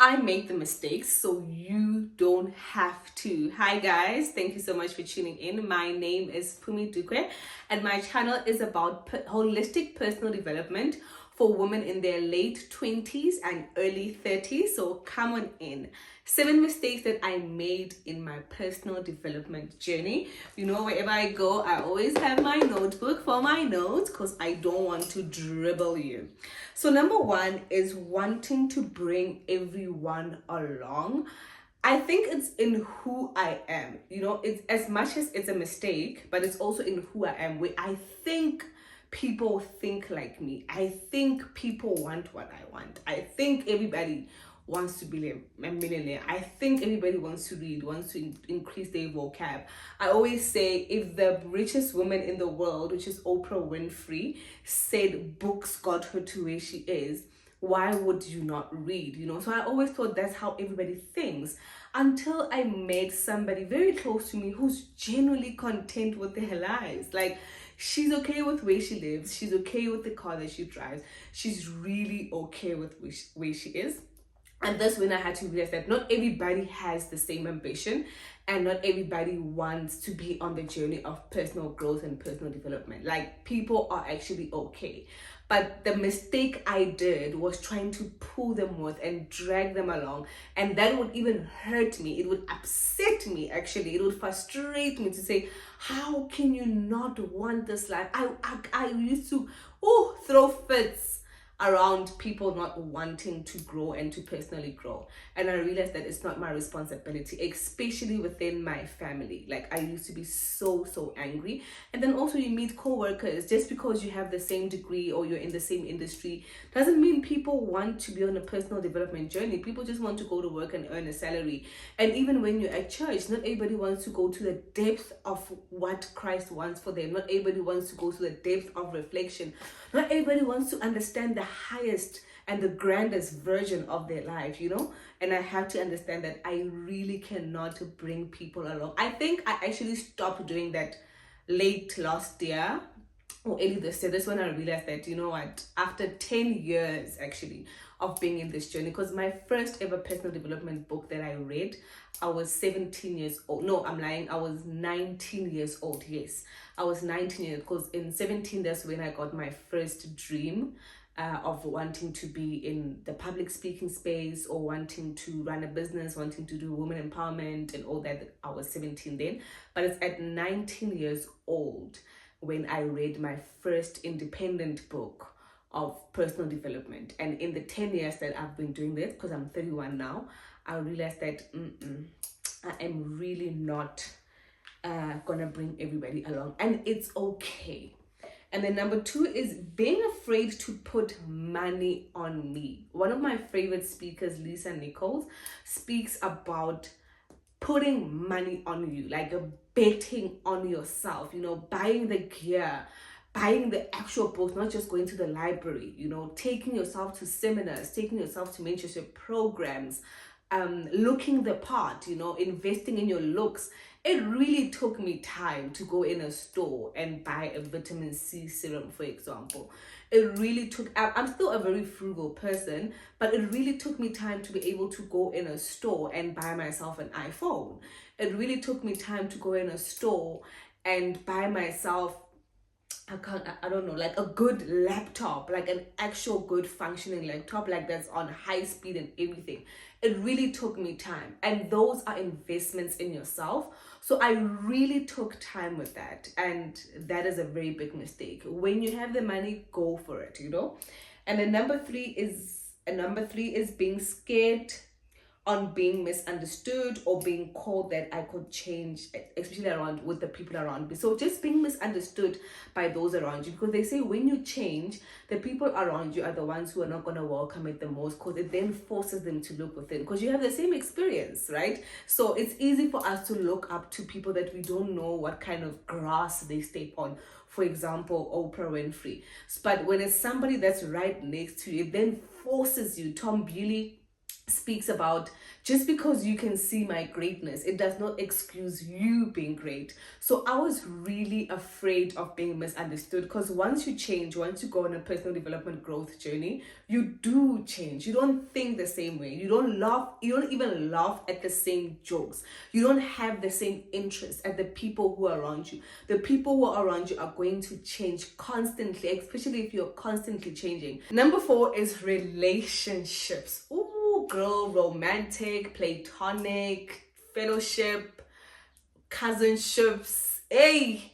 I make the mistakes so you don't have to. Hi guys, thank you so much for tuning in. My name is Pumi Dukwe and my channel is about holistic personal development for women in their late 20s and early 30s. So come on in. 7 mistakes that I made in my personal development journey. You know, wherever I go, I always have my notebook for my notes because I don't want to dribble you. So number 1 is wanting to bring everyone along. I think it's in who I am. You know, it's as much as it's a mistake, but it's also in who I am, where I think people think like me. I think people want what I want. I think everybody wants to be a millionaire. I think everybody wants to read, wants to increase their vocab. I always say if the richest woman in the world, which is Oprah Winfrey, said books got her to where she is, why would you not read? You know, so I always thought that's how everybody thinks until I met somebody very close to me who's genuinely content with their lives. Like, she's okay with where she lives, she's okay with the car that she drives, she's really okay with where she is. And that's when I had to realize that not everybody has the same ambition and not everybody wants to be on the journey of personal growth and personal development. Like, people are actually okay. But the mistake I did was trying to pull them with and drag them along. And that would even hurt me. It would upset me, actually. It would frustrate me to say, how can you not want this life? I used to throw fits around people not wanting to grow and to personally grow. And I realized that it's not my responsibility, especially within my family. Like, I used to be so angry. And then also you meet co-workers. Just because you have the same degree or you're in the same industry doesn't mean people want to be on a personal development journey. People just want to go to work and earn a salary. And even when you're at church, not everybody wants to go to the depth of what Christ wants for them. Not everybody wants to go to the depth of reflection. Not everybody wants to understand the highest and the grandest version of their life, you know. And I have to understand that I really cannot bring people along. I think I actually stopped doing that late last year or early this year. That's when I realized that, you know what, after 10 years actually of being in this journey, because my first ever personal development book that I read, I was 17 years old. No, I'm lying. I was 19 years old. Yes, I was 19 years, because in 17, that's when I got my first dream of wanting to be in the public speaking space or wanting to run a business, wanting to do women empowerment and all that. I was 17 then. But it's at 19 years old when I read my first independent book of personal development. And in the 10 years that I've been doing this, because I'm 31 now, I realized that I am really not gonna bring everybody along, and it's okay. And then number 2 is being afraid to put money on me. One of my favorite speakers, Lisa Nichols, speaks about putting money on you, like a betting on yourself, you know, buying the gear, buying the actual books, not just going to the library, you know, taking yourself to seminars, taking yourself to mentorship programs, looking the part, you know, investing in your looks. It really took me time to go in a store and buy a vitamin C serum, for example. It really took, I'm still a very frugal person, but it really took me time to be able to go in a store and buy myself an iPhone. It really took me time to go in a store and buy myself, I don't know, like a good laptop, like an actual good functioning laptop, like that's on high speed and everything. It really took me time, and those are investments in yourself. So I really took time with that, and that is a very big mistake. When you have the money, go for it, you know. And then number three is being scared on being misunderstood or being called that I could change, especially around with the people around me. So just being misunderstood by those around you, because they say when you change, the people around you are the ones who are not going to welcome it the most, because it then forces them to look within, because you have the same experience, right? So it's easy for us to look up to people that we don't know what kind of grass they step on. For example, Oprah Winfrey. But when it's somebody that's right next to you, it then forces you. Tom Bewley speaks about, just because you can see my greatness, it does not excuse you being great. So I was really afraid of being misunderstood, because once you change, once you go on a personal development growth journey, you do change. You don't think the same way. You don't even laugh at the same jokes. You don't have the same interests as the people who are around you. The people who are around you are going to change constantly, especially if you're constantly changing. Number 4 is relationships. Ooh, girl, romantic, platonic, fellowship, cousinships. Hey,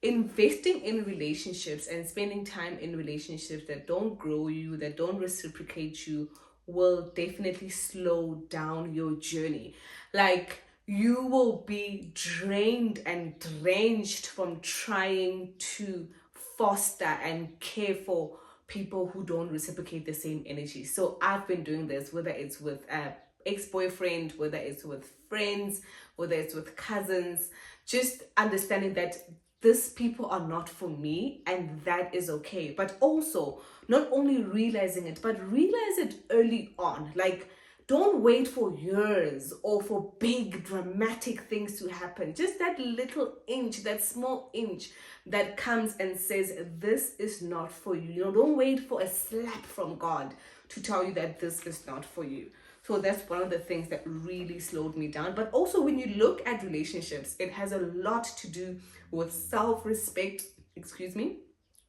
investing in relationships and spending time in relationships that don't grow you, that don't reciprocate you, will definitely slow down your journey. Like, you will be drained and drenched from trying to foster and care for people who don't reciprocate the same energy. So I've been doing this, whether it's with a ex-boyfriend, whether it's with friends, whether it's with cousins, just understanding that these people are not for me, and that is okay. But also, not only realizing it, but realize it early on. Like, don't wait for years or for big dramatic things to happen. Just that little inch, that small inch that comes and says, this is not for you. You know, don't wait for a slap from God to tell you that this is not for you. So that's one of the things that really slowed me down. But also, when you look at relationships, it has a lot to do with self-respect,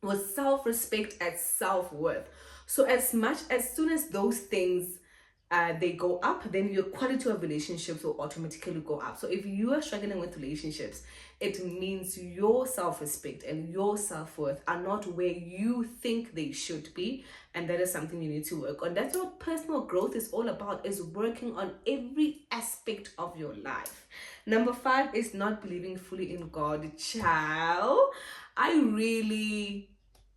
with self-respect and self-worth. So as soon as those things they go up, then your quality of relationships will automatically go up. So if you are struggling with relationships, it means your self-respect and your self-worth are not where you think they should be, and that is something you need to work on. That's what personal growth is all about, is working on every aspect of your life. Number 5 is not believing fully in God. Child,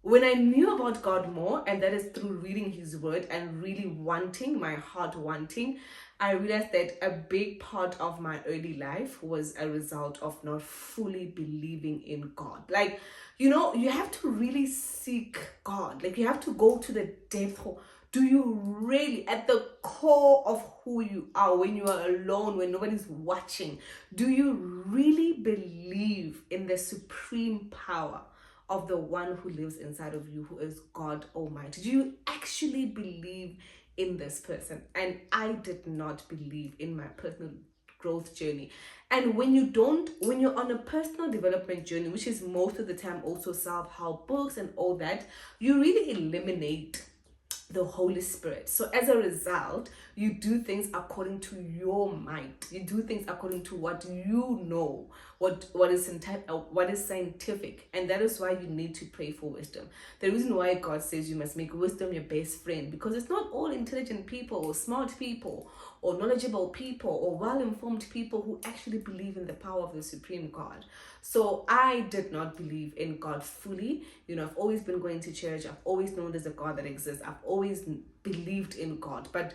when I knew about God more, and that is through reading his word and really wanting, my heart wanting, I realized that a big part of my early life was a result of not fully believing in God. Like, you know, you have to really seek God. Like, you have to go to the depth. Do you really, at the core of who you are, when you are alone, when nobody's watching, do you really believe in the supreme power of the one who lives inside of you, who is God Almighty? Do you actually believe in this person? And I did not believe in my personal growth journey. And when you're on a personal development journey, which is most of the time also self-help books and all that, you really eliminate the Holy Spirit. So as a result, you do things according to your mind. You do things according to what you know, what is scientific. And that is why you need to pray for wisdom. The reason why God says you must make wisdom your best friend, because it's not all intelligent people or smart people or knowledgeable people or well-informed people who actually believe in the power of the supreme God. So I did not believe in God fully. You know, I've always been going to church. I've always known there's a God that exists. I've always believed in God. But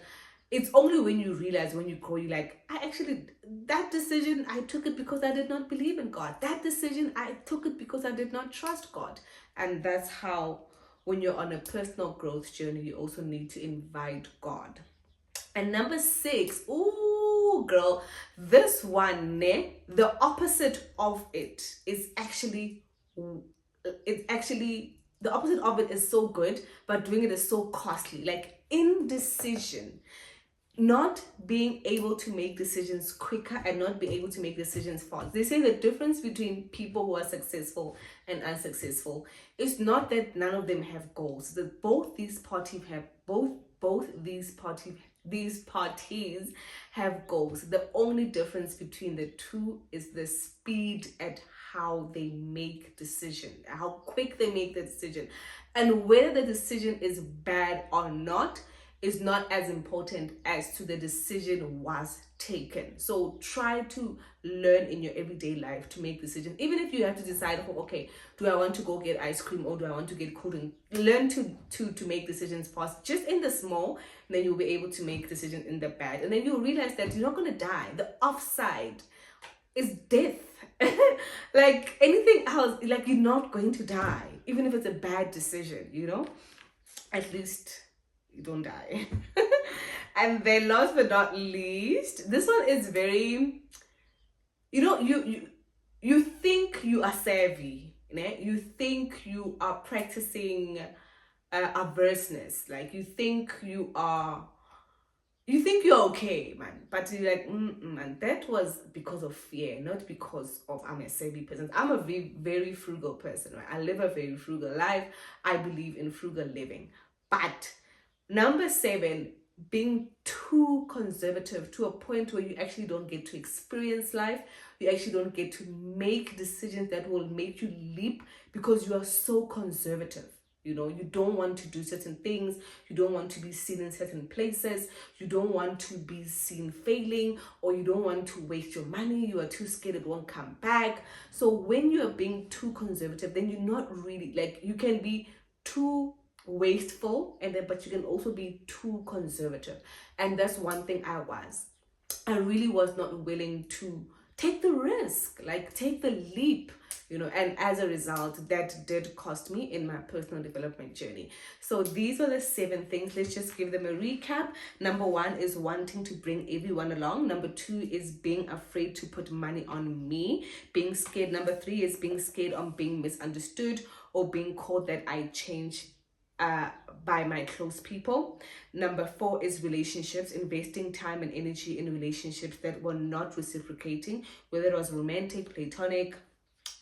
it's only when you realize, when you grow, you're like, that decision, I took it because I did not believe in God. That decision, I took it because I did not trust God. And that's how, when you're on a personal growth journey, you also need to invite God. And number 6, ooh, girl, this one, the opposite of it is actually, the opposite of it is so good, but doing it is so costly. Like, indecision. Not being able to make decisions quicker and not being able to make decisions fast. They say the difference between people who are successful and unsuccessful is not that none of them have goals. That both these parties have goals. The only difference between the two is the speed at how they make decision, how quick they make the decision, and whether the decision is bad or not is not as important as to the decision was taken. So try to learn in your everyday life to make decisions. Even if you have to decide, okay, do I want to go get ice cream or do I want to get cool drink? Learn to make decisions fast, just in the small, and then you'll be able to make decisions in the bad. And then you'll realize that you're not going to die. The offside is death. Like anything else, like, you're not going to die, even if it's a bad decision, you know? At least you don't die. And then last but not least, this one is very, you think you are savvy, né? You think you are practicing averseness, like you think you're okay, man, but you're like, man, that was because of fear, not because of I'm a savvy person. I'm a very, very frugal person, right? I live a very frugal life. I believe in frugal living. But number 7, being too conservative to a point where you actually don't get to experience life. You actually don't get to make decisions that will make you leap because you are so conservative. You don't want to do certain things. You don't want to be seen in certain places. You don't want to be seen failing, or you don't want to waste your money. You are too scared it won't come back. So when you are being too conservative, then you're not really, like, you can be too wasteful, and then but you can also be too conservative. And that's one thing I really was not willing to take the risk, like take the leap, and as a result, that did cost me in my personal development journey. So these are the 7 things. Let's just give them a recap. Number 1 is wanting to bring everyone along. Number 2 is being afraid to put money on me, being scared. Number 3 is being scared on being misunderstood or being called that I change by my close people. Number 4 is relationships, investing time and energy in relationships that were not reciprocating, whether it was romantic, platonic.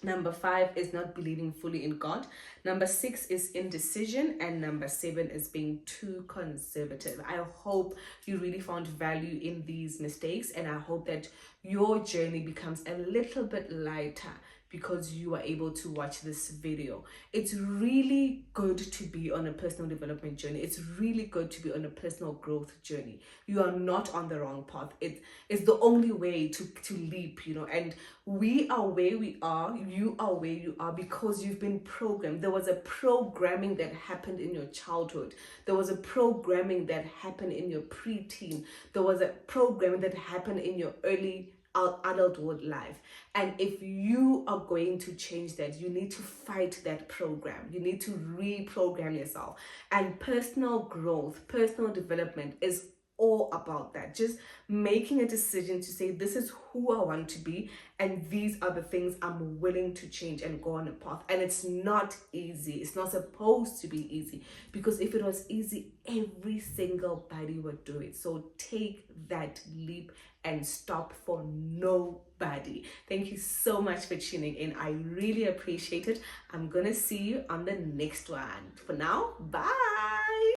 Number 5 is not believing fully in God. Number 6 is indecision. And number 7 is being too conservative. I hope you really found value in these mistakes, and I hope that your journey becomes a little bit lighter because you are able to watch this video. It's really good to be on a personal development journey. It's really good to be on a personal growth journey. You are not on the wrong path. It's the only way to leap, and we are where we are, you are where you are because you've been programmed. There was a programming that happened in your childhood. There was a programming that happened in your preteen. There was a programming that happened in your early adulthood life. And if you are going to change that, you need to fight that program. You need to reprogram yourself. And personal growth, personal development is all about that. Just making a decision to say, this is who I want to be, and these are the things I'm willing to change and go on a path. And it's not easy. It's not supposed to be easy, because if it was easy, every single body would do it. So take that leap and stop for nobody. Thank you so much for tuning in. I really appreciate it. I'm gonna see you on the next one. For now, bye.